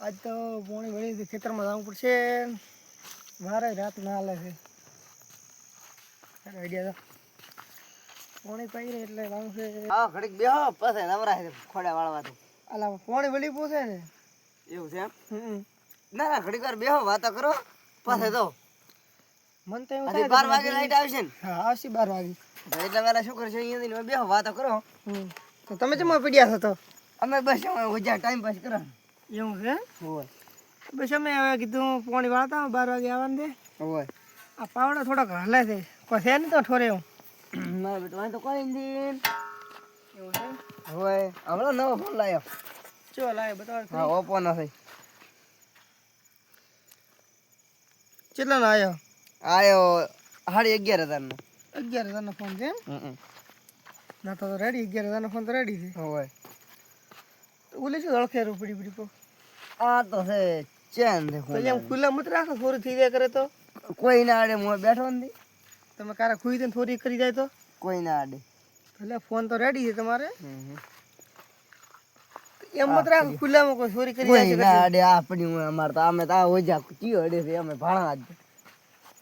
આજ તો પોણી વળી ખેતરમાં જવું પડશે. મારે રાત ના હાલે છે. આઈડિયા પોણી પાઈ એટલે જવું છે. હા ઘડીક બેહો પછી નવરાય ખોડા વાળવાથી. અલા પોણી વળી પૂછે ને એવું છે એમ? ના ના ઘડીક વાર બેહો વાતો કરો પછી તો મન તો એવું હજી 12 વાગે લાઈટ આવશે ને? હા આવશે 12 વાગે. એટલે વેલા શું કરશે અહીંયા બેહો વાતો કરો. તો તમે જમા પડ્યા છો તો? અમે બસ ઓજા ટાઈમ પાસ કરો. એવું છે? હોય. બસ અમે હવે કીધું પોણી વાળતા 12 વાગે આવવાનું છે. હોય. આ પાવડા થોડાક હલે છે. કોઈ છે નહીં તો ઠોરે હું. મારા બેટા તો કોઈ નહીં. એવું છે? હોય. હમણાં નવો ફોન લાવ્યો. ચો લાવ્યો બતાવો. હા ઓપ્પો નો છે. કેટલાનો આવ્યો? આયો 11,500 નો. 11,000 નો ફોન છે એમ? ના તો રેડી 11,000 નો ફોન તો રેડી છે. હોય. ઓલે શું અળખેરું પડી પડી કો? આ તો છે ચેન છે તો એમ ખુલ્લા મત રાખો થોડી થઈ જાય કરે તો. કોઈ ના આડે હું બેઠો નથી. તમે કારા ખુઈ દે થોડી કરી જાય તો કોઈ ના આડે. એટલે ફોન તો રેડી છે તમારે. એમ મત રાખો ખુલ્લામાં કોઈ ચોરી કરી જાય કોઈ ના આડે આપણી હું અમાર તો અમે તો આ ઓજા કીયો અડે છે અમે ભાણા જ.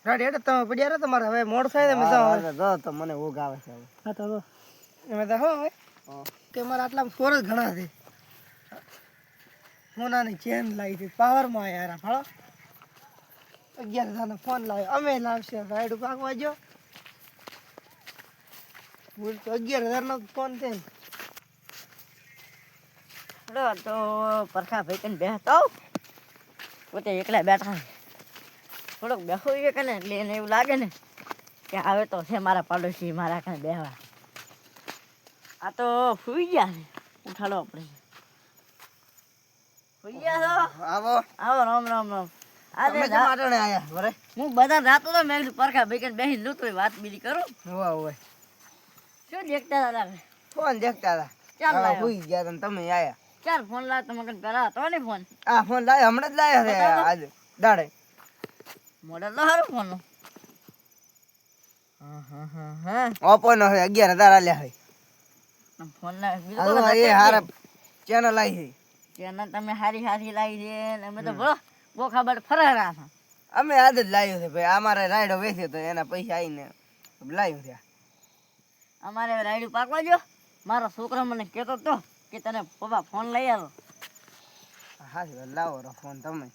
રેડી એટલે તમે પડ્યા રહો તમારે હવે મોડ થાય તમે જાઓ હવે. જો તો મને ઊંઘ આવે છે હવે. હા તો એમાં તો હો હવે કે મારા આટલા સોર જ ઘણા છે. મોનાની ચેન લાવી હતી પાવરમાં યાર ફાળો 11,000 નો ફોન લાવ્યો. અમે લાવશે રાઈડ પાકવા જો બોલ તો 11,000 નો ફોન છે. તો પરખા ભાઈ કને બેસતો પોતે એકલા બેઠા થોડોક બેસો કે ને એટલે એને એવું લાગે ને કે આવે તો છે મારા પાડોશી મારા કાંઈ બેહવા. આ તો સુઈ ગયા ને ઉઠાડો આપણે. સુઈ ગયા છો? આવો આવો રામ રામ રામ. તમે કેમ આટણે આયા વરે? હું બધા રાતો તો મેં કીધું પરખા ભાઈ કને બેસીને લૂં તો વાત બીજી કરું. હોવા હોય. શું દેખતા હતા? ફોન દેખતા હતા. ચાલ હવે લાવ્યો. સુઈ ગયા તમે આયા. ચાલ ફોન લાવ તમે કને પેલા હતો ને ફોન. આ ફોન લાવ્યો હમણાં જ લાવ્યો છે આજે દાડે. મોડલ તો સારું ફોનનું. હા ઓપ્પો નો છે 11,000 આલ્યા છે. ફોન ના હાલો એ હારા ચેનલ આવી છે. ચેનલ તમે હારી હારી લાવી છે ને અમે તો ભલો બહુ ખબર ફરારા હતા. અમે આજ જ લાવ્યો છે ભાઈ અમારે રાઈડો વેચ્યો તો એના પૈસા આવીને લાવ્યો છે. અમારે રાયડું પાકવા જો મારો છોકરો મને કહેતો તો કે તને પપ્પા ફોન લઈ આવો. હા લાવો ફોન તમે.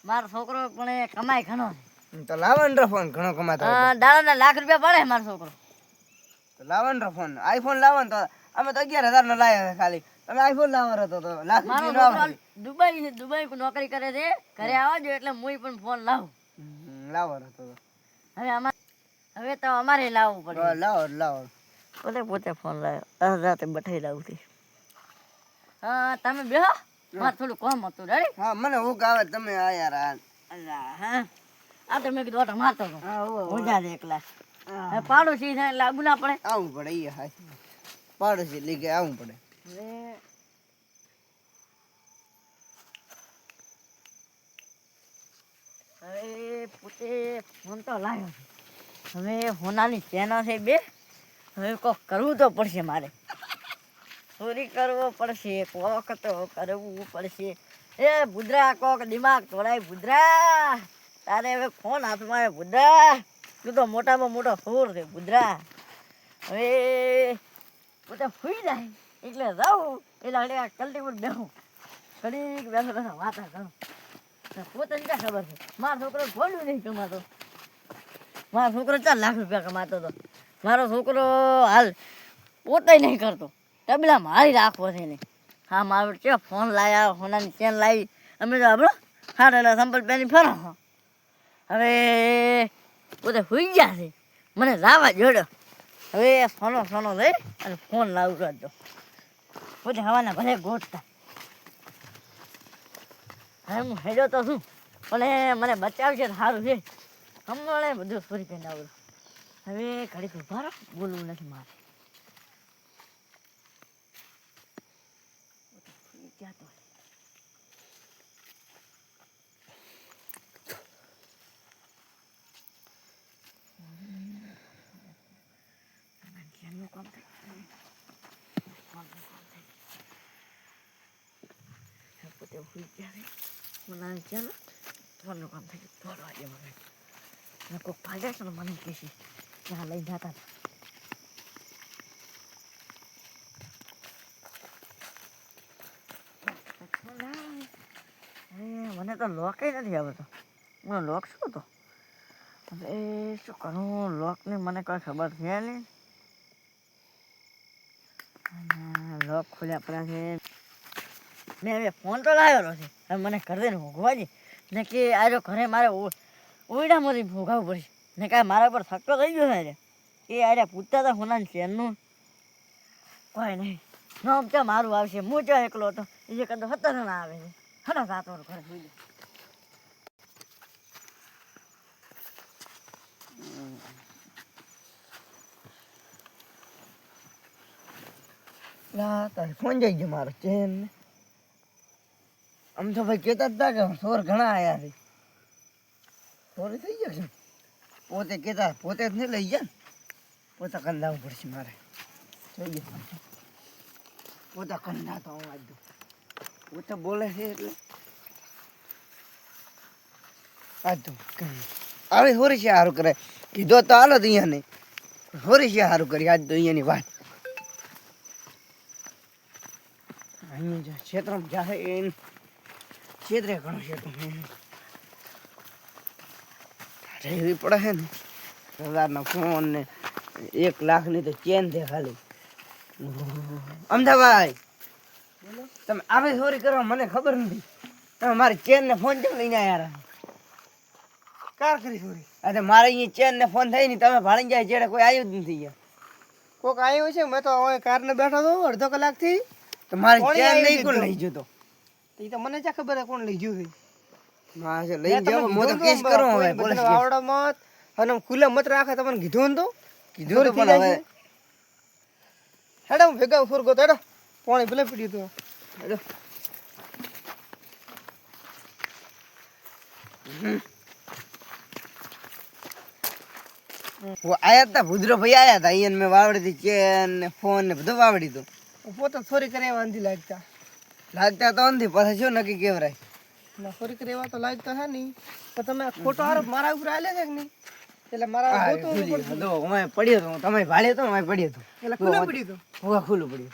મારો છોકરો પણ એ કમાય ઘણો છે. તો લાવવાનો ફોન ઘણો કમાતો હોય. દાડાના લાખ રૂપિયા પડે મારો છોકરો. તો લાવવાનો ફોન આઈફોન લાવવાનો તો અમે તો 11,000 નો લાવ્યો છે ખાલી. તમે આઈફોન લાવવાનો હતો તો લાખ મારો રૂપિયા નો છોકરો દુબઈ છે દુબઈ નોકરી કરે છે ઘરે આવજો એટલે હું પણ ફોન લાવું. લાવવાનો હતો હવે તો અમારે લાવવું પડે. લાવો પોતે ફોન લાવ્યો રાતે બઠાઈ લાવું છે. હા તમે બેહો મારે થોડું કામ હતું રેડી. હા મને ઊંઘ આવે તમે આયા અલ્લા હા આ તો મેં કીધું ઓટો મારતો હતો ઊંઝા છે એકલા. હવે પાડોશી છે એટલે આબુ ના પડે. આવવું પડે એ હા પાડોશી લઈ ગયા આવવું પડે. હવે પોતે ફોન તો લાવ્યો છે. હવે હોનાની ચેના છે બે. હવે કોક કરવું તો પડશે મારે. ચોરી કરવો પડશે કોક તો કરવું પડશે. એ ભૂદરા કોક દિમાગ તોડાય ભૂદરા. તારે હવે ફોન હાથમાં આવે ભૂદરા. તું તો મોટામાં મોટો ફોર છે ભૂદરા. હવે પોતે સુઈ જાય એટલે જાઉં એટલે કલ્ટી પર બેસું ઘડીક બેસો બેસો વાતા કરું. પોતાને ક્યાં ખબર છે મારો છોકરો ભોળ્યું નહીં કમાતો. મારો છોકરો 4 લાખ રૂપિયા કમાતો હતો. મારો છોકરો હાલ પોતે નહીં કરતો તબલા મારી રાખવો છે ને. હા મારો છે ફોન લાવ્યા હોનાની ચેન લાવી અમે તો આપણો હાડેલા સંપલ પહેરી ફરો. હવે પોતે સુઈ ગયા છે મને લાવવા જોડ્યો. હવે સોનો લઈ અને ફોન લાવું કરજો. પોતે હવાના ભલે ગોઠતા. હવે હું હેડ્યો તો શું પણ મને બચાવશે સારું છે. હમણાં બધું ચોરી કરીને આવું. હવે ઘડીક ઉભા રહો બોલવું નથી મારે. પોતે ભૂલ ગયા મને આમ ચાલો તમારું કામ થઈ ગયું થોડું આજે મને કોઈક ભાગ્યા છે ને મને કહેશે ત્યાં લઈ જતા હતા મને તો લોક નથી આવતો મને લોક શું હતો એ શું કરું લોકની મને કોઈ ખબર છે નહીં લોક ખોલ્યા પડ્યા છે મેં હવે ફોન તો લાવેલો છે હવે મને ઘરે દઈને ભોગવાજી ને કે આજે ઘરે મારે ઓયડામાંથી ભોગાવવું પડશે ને કાંઈ મારા પર થક્કો થઈ ગયો છે એ આજે પૂછતા હતા હોના ચેનનું કોઈ નહીં નામ તો મારું આવશે હું જો એકલો હતો એ જે કદાચ 17 જણા આવે છે હલો 7 વાર ઘરે જોઈ લા તારે ફોન જઈ ગયો મારો ચેન ને આમ તો ભાઈ કહેતા જ હતા કે સોર ઘણા આયા છે સોરી થઈ ગયો છે પોતે કહેતા પોતે જ નહીં લઈ ગયા ને પોતા કરી લાવવું પડશે મારે જોઈએ પોતા કરી નાખતા હું આજ પોતે બોલે છે એટલે આજ તો આવે સોરી છે સારું કરે કીધો તો હાલો તો અહીંયા નહીં સોરી છે સારું કરી આજ તો અહીંયાની વાત અહીંયા જે ક્ષેત્રમાં જાહે એને ક્ષેત્રે ઘણું ક્ષેત્ર રહેવી પડે છે ને 1000નો ફોન ને 1 લાખની તો ચેન છે ખાલી અમદાવાદ તમે આવે ચોરી કરવા મને ખબર નથી તમે મારી ચેન ને ફોન કેમ લઈને આવ્યા કાર કરી ચોરી અરે મારે અહીંયા ચેન ને ફોન થઈ નહીં તમે ભાળી જાય જેડે કોઈ આવ્યું જ નથી યાર કોક આવ્યું છે મેં તો હવે કારને બેઠો હતો અડધો કલાકથી તો મારી કોણે ચેન આવી નહીં કોણ દીધું? લઈ જતો એ તો મને ક્યાં ખબર હે કોણ લઈ ગયું છે માં છે લઈ જાવ મો તો કેસ કરો હવે પોલીસ કેસ આવડા મત અને ખુલ્લે મત રાખે તમને કીધું ને તો કીધું તો પણ હવે હેડો હું ભેગા ફોર ગયો હેડો પાણી ભલે પીડ્યું તો હેડો वो आया था भुद्रो भाई आया था इन में वावड़ी थी चेन ने फोन ने બધું વાવડી તો પોતે ચોરી કરે એવા નથી લાગતા લાગતા તો નથી પછી શું નક્કી કેવરાય ના ચોરી કરે એવા તો લાગતા છે નહીં તો તમે ખોટો આરોપ મારા ઉપર આલે છે કે નહીં એટલે મારા ગોતું પડશે દો હું પડ્યો તો તમે ભાળ્યો તો હું પડ્યો તો એટલે ખુલ્લે પડી તો હું ખુલ્લું પડ્યું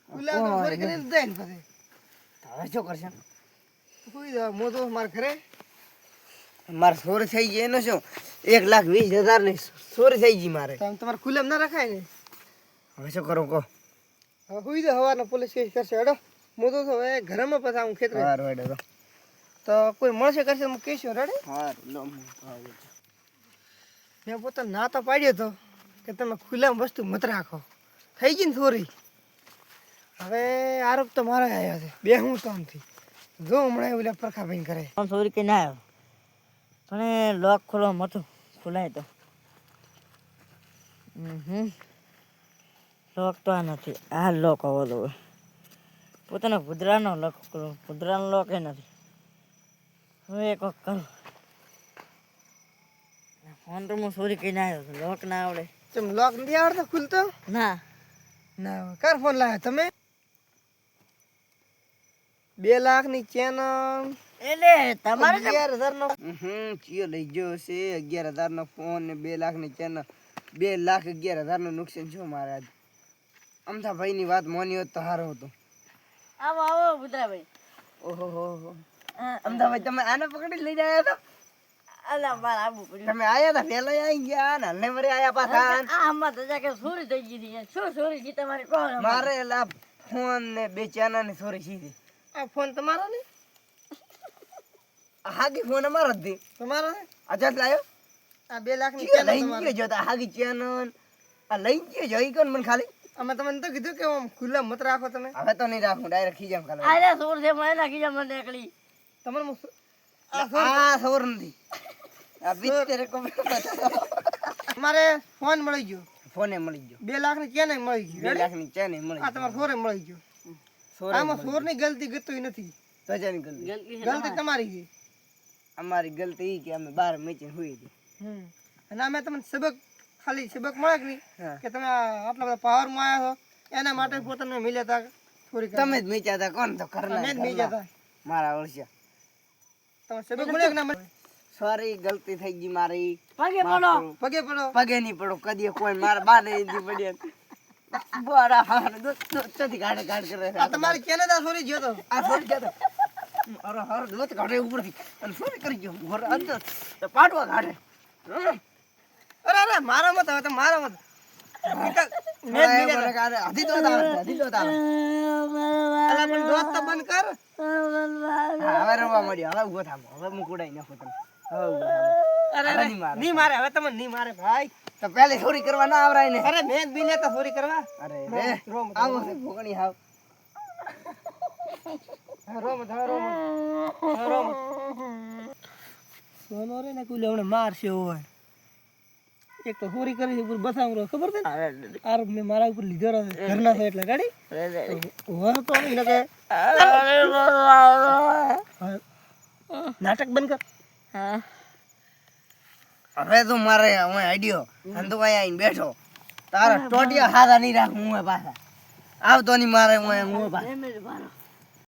ખુલ્લા તો ચોરી કરીને જાય ને પછી હવે શું કરશે સુઈ જાવ મોતો મારા ઘરે મારે ચોરી થઈ ગઈ એનો શું 1,20,000 ની ચોરી થઈ ગઈ મારે તો તમારે ખુલ્લે ના રખાય ને હવે શું કરું કહો હવે સુઈ જાવ હવારનો પોલીસ કેસ કરશે હેડો મોતો તો હવે ઘરમાં પછી હું ખેતરે હાર વાડે તો કોઈ મળશે કરશે હું કહીશું રેડે હાર લો મેં પોતે ના તો પાડ્યો હતો કે તમે ખુલ્લામાં વસ્તુ મત રાખો થઈ ગઈ ને થોડી હવે આરોપ તો મારા આવ્યા છે બે હું તો નથી જો હમણાં ઓલા પરખાભાઈ કરે ફોન ચોરી કરીને આવ્યો પણ એ લોક ખોલવા મતું ખોલાય તો લોક તો આ નથી આ લોક આવો તો પોતાના ભૂદરાનો લોક ખોલો ભૂદરાનો લોક એ નથી હવે એક વખત કરું ફોન તો હું ચોરી કરીને આવ્યો છું લોક ના આવડે તેમ લોક નથી આવડતો ખુલતો ના ના કાર ફોન લાવ્યા તમે 2 લાખની ચેન એટલે તમારે 11,000 નો ચિયો લઈ ગયો છે 11,000 નો ફોન ને 2 લાખ ની ચેન 2,11,000 નું નુકસાન શું મારે આજ અમથા ભાઈ ની વાત મોની હોત તો સારો હતો આવો આવો ભૂદરાભાઈ ઓહો અમદાવાદ તમે આને પકડી લઈ આવ્યા હતા અલા માર આબુ પડ્યું તમે આયા હતા પેલા આવી ગયા ને હલે મરે આયા પાછા આ આમાં તો જાકે ચોરી થઈ ગઈ હતી શું ચોરી છે તમારી કોણ મારે લા ફોન ને 2 ચાના ની ચોરી સીધી આ ફોન તમારો ને હાગી ફોન અમારો જ દી તમારો ને અચાત લાયો આ 2 લાખની ચિયો ચેન લઈ તમારો ગયો જોતા હાગી ચેન આ લઈ ગયો જોઈ કોણ મને ખાલી અમે તમને તો કીધું કે આમ ખુલ્લા મત રાખો તમે હવે તો નહીં રાખું ડાયરેક્ટ ખીજામ ખાલી આરે ચોર છે મને નાખી જા મને એકલી તમારે આ સૌર નથી આ બીતરે તમારે ફોન મળી ગયો ફોને મળી ગયો 2 લાખની ચેન મળી ગઈ 2 લાખ ની ચેન મળી આ તમારે સોરે મળી ગયો આમાં સોરની ગલતી ગતું નથી તો જાની ગલતી ગલતી તમારી છે અમારી ગલતી ઈ કે અમે બહાર મેચીને હુઈ હતી અને અમે તમને સબક ખાલી સબક મળે કે નહીં હા. કે તમે આટલા બધા પાવરમાં આવ્યા છો એના માટે પોતાને મિલ્યા હતા ચોરી તમે જ મીચ્યા હતા કોણ તો ઘરના મેં જ નહીં જતા મારા ઓળખ્યા તમે સબક મળ્યો કે ના મળ્યો? સોરી ગલતી થઈ ગઈ મારી પગે માફ પડો. કરો. પગે પડો. પગે નહીં પડો કદી કોઈ મારા બા ને ઈદી પડ્યા બોરા હાર દોસ્તી ગાડે ગાડ કરે છે આ તમારે કેનેડા ચોરી ગયો તો આ થોડી જતો અરે હર દોત ગાડે ઉપરથી અને સોરી કરી ગયો ઘર અંદર તો પાટવા ગાડે અરે અરે મારા મત હવે તો મારા મત મેં જ નહીં જતા. હજી તો આવે અલા પણ દોસ્ત તો બંધ કર. હવે રવા મળ્યો હવે ઉભો થામો હવે હું કુડાઈ નાખું તને હવે ઉભો થામો અરે હવે અરે નહીં મારે. નહીં મારે હવે તમને નહીં મારે ભાઈ. તો પહેલે ચોરી કરવા ના આવરાય ને અરે મેં જ બી લેતા ચોરી કરવા. અરે રો, રે રો મત, આવો છે ભોગણી હાવ હા, રો મત, હા, રો મત. હા, રો મત. સોનો રે ને કુલે હમણાં મારશે હોય. એક તો ચોરી કરી છે પૂરું બસાવરો ખબર છે ને? આરોપ મેં મારા ઉપર લીધો રહ્યો છે. ઘરના છે એટલે ગાડી વર તો નહીં લગે. નાટક બંધ કર. હવે તો મારે હું આઈડિયો અંધવાઈ આવીને બેઠો તારા ટોટિયા હારા નહીં રાખું હું પાછા આવતો નહીં મારે હું પાછા